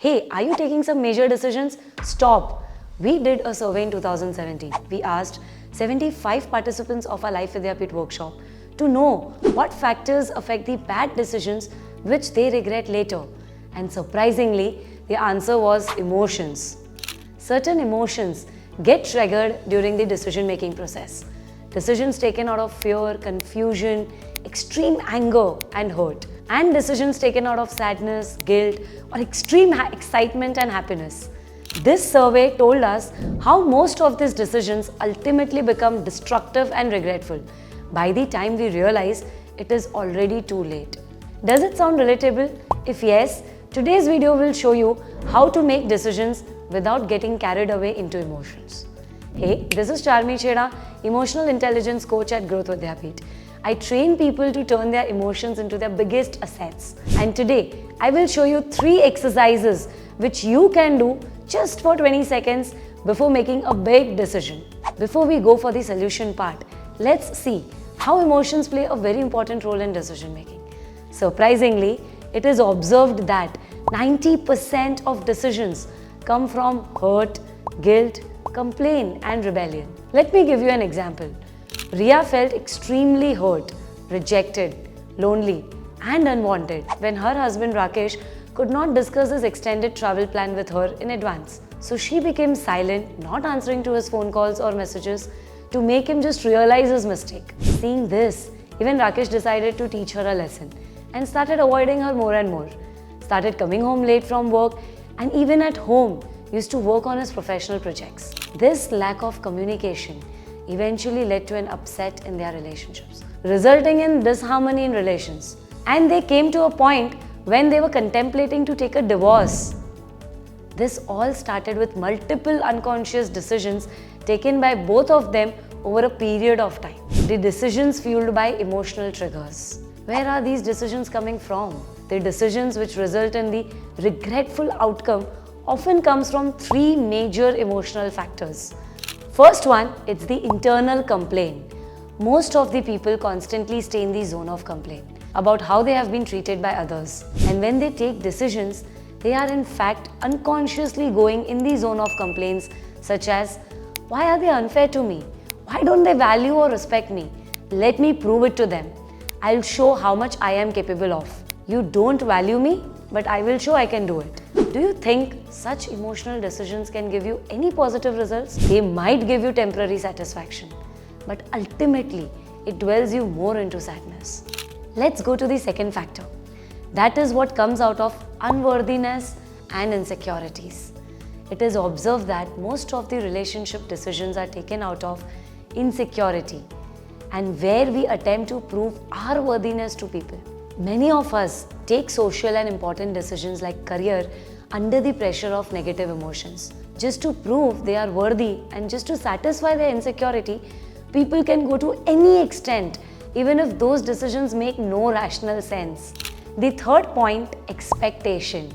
Hey, are you taking some major decisions? Stop. We did a survey in 2017. We asked 75 participants of our Life Vidyapit workshop to know what factors affect the bad decisions which they regret later. And surprisingly, the answer was emotions. Certain emotions get triggered during the decision-making process. Decisions taken out of fear, confusion, extreme anger and hurt. And decisions taken out of sadness, guilt or extreme excitement and happiness. This survey told us how most of these decisions ultimately become destructive and regretful by the time we realize it is already too late. Does it sound relatable? If yes, today's video will show you how to make decisions without getting carried away into emotions. Hey, this is Ccharmy Chheda, Emotional Intelligence Coach at Growth Vidyapit. I train people to turn their emotions into their biggest assets. And today, I will show you 3 exercises which you can do just for 20 seconds before making a big decision. Before we go for the solution part, let's see how emotions play a very important role in decision making. Surprisingly, it is observed that 90% of decisions come from hurt, guilt, complaint and rebellion. Let me give you an example. Ria felt extremely hurt, rejected, lonely and unwanted when her husband Rakesh could not discuss his extended travel plan with her in advance. So she became silent, not answering to his phone calls or messages to make him just realize his mistake. Seeing this, even Rakesh decided to teach her a lesson and started avoiding her more and more. Started coming home late from work and even at home used to work on his professional projects. This lack of communication eventually led to an upset in their relationships, resulting in disharmony in relations. And they came to a point when they were contemplating to take a divorce. This all started with multiple unconscious decisions taken by both of them over a period of time. The decisions fueled by emotional triggers. Where are these decisions coming from? The decisions which result in the regretful outcome often comes from 3 major emotional factors. First one, it's the internal complaint. Most of the people constantly stay in the zone of complaint about how they have been treated by others. And when they take decisions, they are in fact unconsciously going in the zone of complaints such as, why are they unfair to me? Why don't they value or respect me? Let me prove it to them. I'll show how much I am capable of. You don't value me, but I will show I can do it. Do you think such emotional decisions can give you any positive results? They might give you temporary satisfaction, but ultimately it dwells you more into sadness. Let's go to the second factor. That is what comes out of unworthiness and insecurities. It is observed that most of the relationship decisions are taken out of insecurity and where we attempt to prove our worthiness to people. Many of us take social and important decisions like career under the pressure of negative emotions. Just to prove they are worthy and just to satisfy their insecurity, people can go to any extent, even if those decisions make no rational sense. The third point, expectation.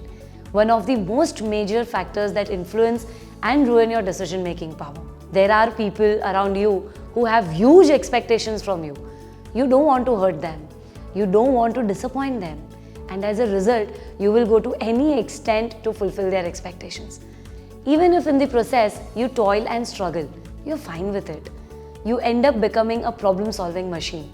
One of the most major factors that influence and ruin your decision-making power. There are people around you who have huge expectations from you. You don't want to hurt them. You don't want to disappoint them. And as a result, you will go to any extent to fulfill their expectations. Even if in the process you toil and struggle, you're fine with it. You end up becoming a problem-solving machine.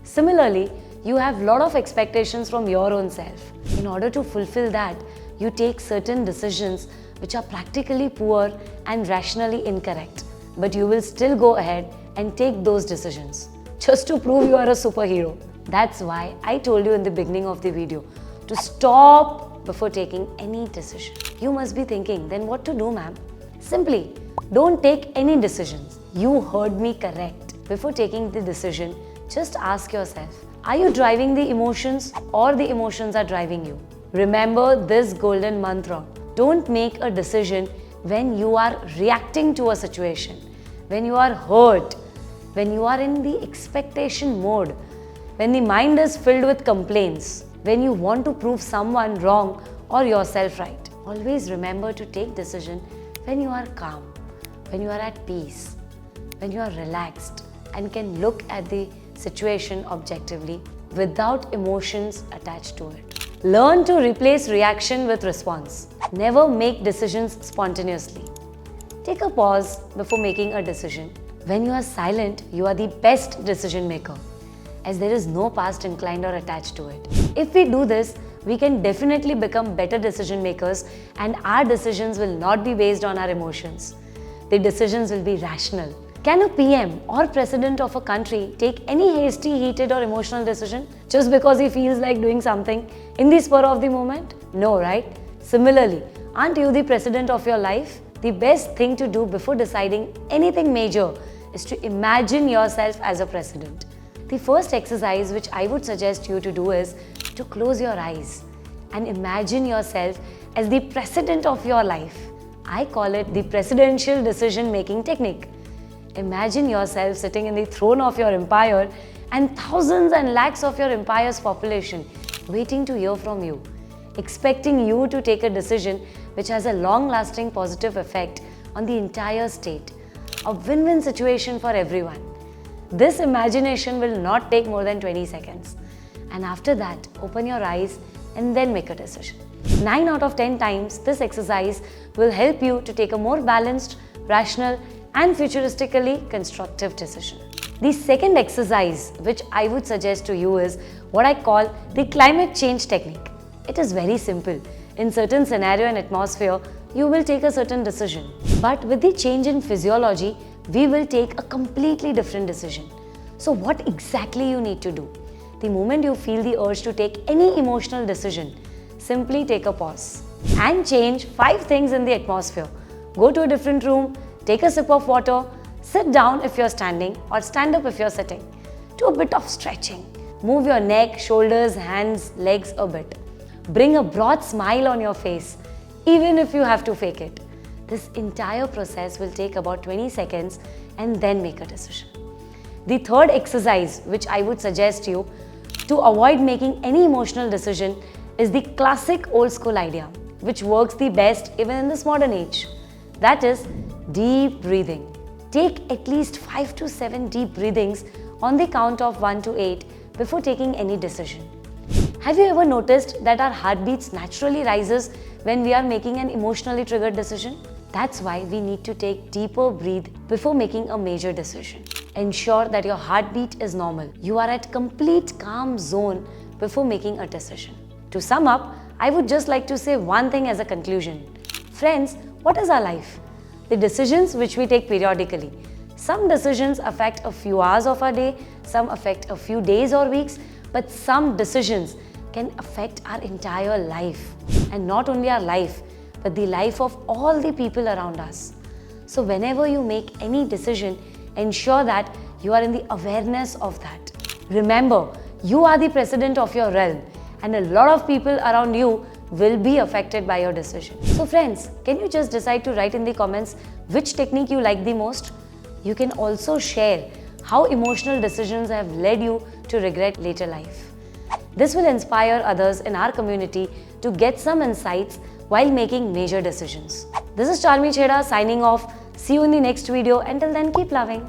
Similarly, you have a lot of expectations from your own self. In order to fulfill that, you take certain decisions which are practically poor and rationally incorrect. But you will still go ahead and take those decisions just to prove you are a superhero. That's why I told you in the beginning of the video to stop before taking any decision. You must be thinking, then what to do, ma'am? Simply, don't take any decisions. You heard me correct. Before taking the decision, just ask yourself, are you driving the emotions or the emotions are driving you? Remember this golden mantra. Don't make a decision when you are reacting to a situation, when you are hurt, when you are in the expectation mode, when the mind is filled with complaints, when you want to prove someone wrong or yourself right. Always remember to take decision when you are calm, when you are at peace, when you are relaxed and can look at the situation objectively without emotions attached to it. Learn to replace reaction with response. Never make decisions spontaneously. Take a pause before making a decision. When you are silent, you are the best decision maker, as there is no past inclined or attached to it. If we do this, we can definitely become better decision makers, and our decisions will not be based on our emotions. The decisions will be rational. Can a PM or president of a country take any hasty, heated or emotional decision just because he feels like doing something in the spur of the moment? No, right? Similarly, aren't you the president of your life? The best thing to do before deciding anything major is to imagine yourself as a president. The first exercise which I would suggest you to do is to close your eyes and imagine yourself as the president of your life. I call it the presidential decision-making technique. Imagine yourself sitting in the throne of your empire and thousands and lakhs of your empire's population waiting to hear from you, expecting you to take a decision which has a long-lasting positive effect on the entire state. A win-win situation for everyone. This imagination will not take more than 20 seconds. And after that, open your eyes and then make a decision. 9 out of 10 times, this exercise will help you to take a more balanced, rational, and futuristically constructive decision. The second exercise which I would suggest to you is what I call the climate change technique. It is very simple. In certain scenario and atmosphere, you will take a certain decision. But with the change in physiology, we will take a completely different decision. So what exactly you need to do? The moment you feel the urge to take any emotional decision, simply take a pause and change 5 things in the atmosphere. Go to a different room, take a sip of water, sit down if you're standing or stand up if you're sitting. Do a bit of stretching. Move your neck, shoulders, hands, legs a bit. Bring a broad smile on your face, even if you have to fake it. This entire process will take about 20 seconds and then make a decision. The third exercise which I would suggest you to avoid making any emotional decision is the classic old school idea, which works the best even in this modern age. That is deep breathing. Take at least 5 to 7 deep breathings on the count of 1 to 8 before taking any decision. Have you ever noticed that our heartbeats naturally rises when we are making an emotionally triggered decision? That's why we need to take deeper breath before making a major decision. Ensure that your heartbeat is normal. You are at complete calm zone before making a decision. To sum up, I would just like to say one thing as a conclusion. Friends, what is our life? The decisions which we take periodically. Some decisions affect a few hours of our day, some affect a few days or weeks, but some decisions can affect our entire life. And not only our life, but the life of all the people around us. So whenever you make any decision, ensure that you are in the awareness of that. Remember, you are the president of your realm, and a lot of people around you will be affected by your decision. So friends, can you just decide to write in the comments which technique you like the most? You can also share how emotional decisions have led you to regret later life. This will inspire others in our community to get some insights while making major decisions. This is Ccharmy Chheda signing off. See you in the next video. Until then, keep loving.